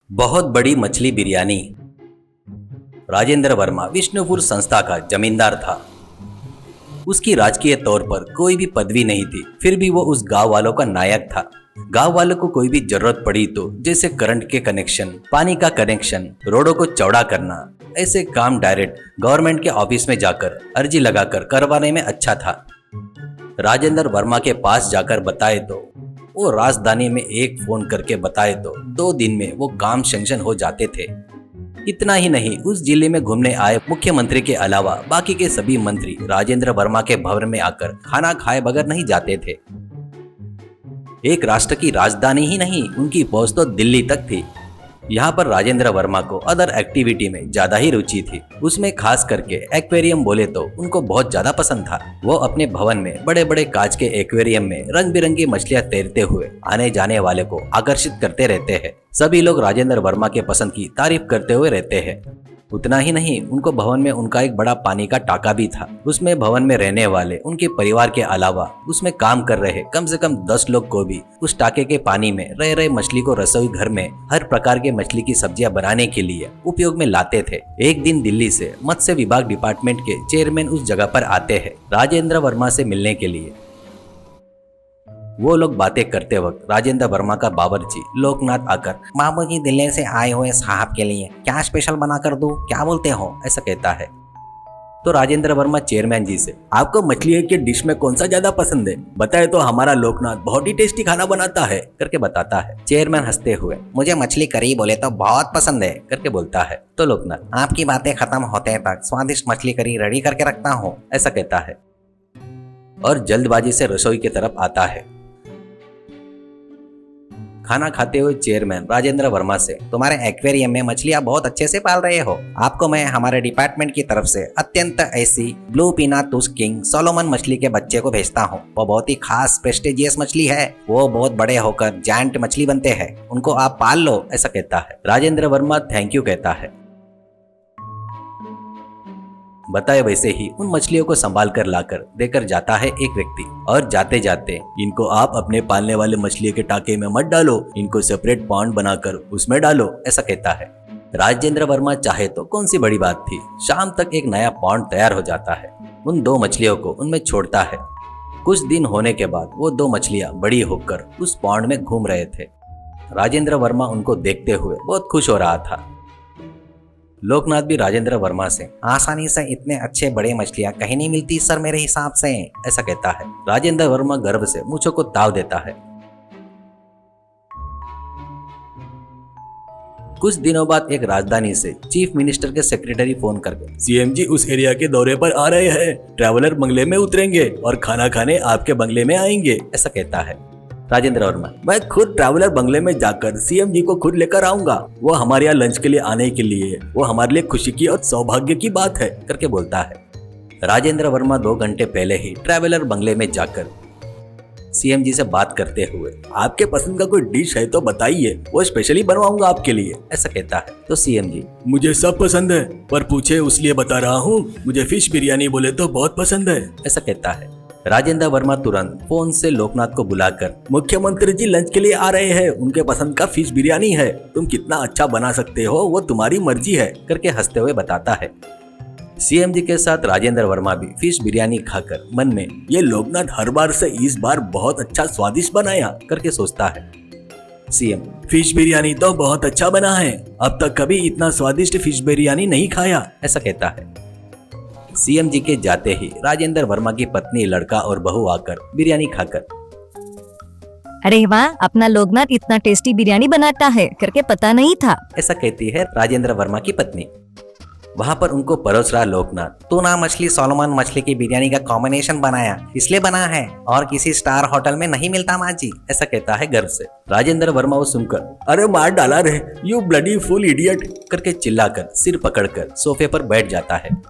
बहुत बड़ी मछली बिरयानी। राजेंद्र वर्मा विष्णुपुर संस्था का जमींदार था। उसकी राजकीय तौर पर कोई भी पदवी नहीं थी, फिर भी वो उस गांव वालों का नायक था। गांव वालों को कोई भी जरूरत पड़ी तो जैसे करंट के कनेक्शन, पानी का कनेक्शन, रोडों को चौड़ा करना, ऐसे काम डायरेक्ट गवर्नमेंट के ऑफिस में जाकर अर्जी लगाकर करवाने में अच्छा था। राजेंद्र वर्मा के पास जाकर बताए तो वो राजधानी में एक फोन करके बताए तो 2 दिन में वो काम सैंक्शन हो जाते थे। इतना ही नहीं, उस जिले में घूमने आए मुख्यमंत्री के अलावा बाकी के सभी मंत्री राजेंद्र वर्मा के भवन में आकर खाना खाए बगैर नहीं जाते थे। एक राष्ट्र की राजधानी ही नहीं, उनकी पहुंच तो दिल्ली तक थी। यहाँ पर राजेंद्र वर्मा को अदर एक्टिविटी में ज्यादा ही रुचि थी। उसमें खास करके एक्वेरियम बोले तो उनको बहुत ज्यादा पसंद था। वो अपने भवन में बड़े बड़े कांच के एक्वेरियम में रंग बिरंगी मछलियां तैरते हुए आने जाने वाले को आकर्षित करते रहते हैं। सभी लोग राजेंद्र वर्मा के पसंद की तारीफ करते हुए रहते हैं। उतना ही नहीं, उनको भवन में उनका एक बड़ा पानी का टाका भी था। उसमें भवन में रहने वाले उनके परिवार के अलावा उसमें काम कर रहे कम से कम 10 लोग को भी उस टाके के पानी में रह रहे मछली को रसोई घर में हर प्रकार के मछली की सब्जियां बनाने के लिए उपयोग में लाते थे। एक दिन दिल्ली से मत्स्य विभाग डिपार्टमेंट के चेयरमैन उस जगह पर आते हैं राजेंद्र वर्मा से मिलने के लिए। वो लोग बातें करते वक्त राजेंद्र वर्मा का बावर्ची लोकनाथ आकर, बाबू जी दिल्ली से आए हुए साहब के लिए क्या स्पेशल बना कर दूं, क्या बोलते हो, ऐसा कहता है। तो राजेंद्र वर्मा चेयरमैन जी से, आपको मछली के डिश में कौन सा ज्यादा पसंद है, बताए तो हमारा लोकनाथ बहुत ही टेस्टी खाना बनाता है करके बताता है। चेयरमैन हंसते हुए, मुझे मछली करी बोले तो बहुत पसंद है करके बोलता है। तो लोकनाथ, आपकी बातें खत्म होते तक स्वादिष्ट मछली करी रेडी करके रखता हूँ, ऐसा कहता है और जल्दबाजी से रसोई की तरफ आता है। खाना खाते हुए चेयरमैन राजेंद्र वर्मा से, तुम्हारे एक्वेरियम में मछलियां बहुत अच्छे से पाल रहे हो, आपको मैं हमारे डिपार्टमेंट की तरफ से अत्यंत ऐसी ब्लू पीना तुस किंग सोलोमन मछली के बच्चे को भेजता हूँ। वो बहुत ही खास प्रेस्टिजियस मछली है, वो बहुत बड़े होकर जायंट मछली बनते हैं, उनको आप पाल लो, ऐसा कहता है। राजेंद्र वर्मा थैंक यू कहता है। बताए वैसे ही उन मछलियों को संभाल कर लाकर देकर जाता है एक व्यक्ति और जाते जाते, इनको आप अपने पालने वाले मछली के टाके में मत डालो, इनको सेपरेट पॉन्ड बनाकर उसमें डालो, ऐसा कहता है। राजेंद्र वर्मा चाहे तो कौन सी बड़ी बात थी, शाम तक एक नया पॉन्ड तैयार हो जाता है। उन 2 मछलियों को उनमें छोड़ता है। कुछ दिन होने के बाद वो 2 मछलियां बड़ी होकर उस पॉन्ड में घूम रहे थे। राजेंद्र वर्मा उनको देखते हुए बहुत खुश हो रहा था। लोकनाथ भी राजेंद्र वर्मा से, आसानी से इतने अच्छे बड़े मछलियां कहीं नहीं मिलती सर मेरे हिसाब से, ऐसा कहता है। राजेंद्र वर्मा गर्व से मूंछों को ताव देता है। कुछ दिनों बाद एक राजधानी से चीफ मिनिस्टर के सेक्रेटरी फोन करके, सीएम जी उस एरिया के दौरे पर आ रहे हैं, ट्रैवलर बंगले में उतरेंगे और खाना खाने आपके बंगले में आएंगे, ऐसा कहता है। राजेंद्र वर्मा, मैं खुद ट्रैवलर बंगले में जाकर सीएम जी को खुद लेकर आऊंगा, वो हमारे यहाँ लंच के लिए आने के लिए, वो हमारे लिए खुशी की और सौभाग्य की बात है करके बोलता है। राजेंद्र वर्मा 2 घंटे पहले ही ट्रैवलर बंगले में जाकर सीएम जी से बात करते हुए, आपके पसंद का कोई डिश है तो बताइए, वो स्पेशली बनवाऊंगा आपके लिए, ऐसा कहता है। तो सीएम जी, मुझे सब पसंद है, पर पूछे उसलिए बता रहा हूँ, मुझे फिश बिरयानी बोले तो बहुत पसंद है, ऐसा कहता है। राजेंद्र वर्मा तुरंत फोन से लोकनाथ को बुलाकर, मुख्यमंत्री जी लंच के लिए आ रहे हैं, उनके पसंद का फिश बिरयानी है, तुम कितना अच्छा बना सकते हो वो तुम्हारी मर्जी है करके हंसते हुए बताता है। सीएम जी के साथ राजेंद्र वर्मा भी फिश बिरयानी खाकर मन में, ये लोकनाथ हर बार से इस बार बहुत अच्छा स्वादिष्ट बनाया करके सोचता है। सीएम, फिश बिरयानी तो बहुत अच्छा बना है, अब तक कभी इतना स्वादिष्ट फिश बिरयानी नहीं खाया, ऐसा कहता है। सीएम जी के जाते ही राजेंद्र वर्मा की पत्नी, लड़का और बहू आकर बिरयानी खाकर, अरे वाह, अपना लोकनाथ इतना टेस्टी बिरयानी बनाता है करके पता नहीं था, ऐसा कहती है राजेंद्र वर्मा की पत्नी। वहाँ पर उनको परोस रहा लोकनाथ, टूना मछली सोलोमन मछली की बिरयानी का कॉम्बिनेशन बनाया, इसलिए बना है और किसी स्टार होटल में नहीं मिलता माँ जी, ऐसा कहता है गर्व से। राजेंद्र वर्मा वो सुनकर, अरे मार डाला रे, यू ब्लडी फुल इडियट करके चिल्लाकर सिर पकड़कर सोफे पर बैठ जाता है।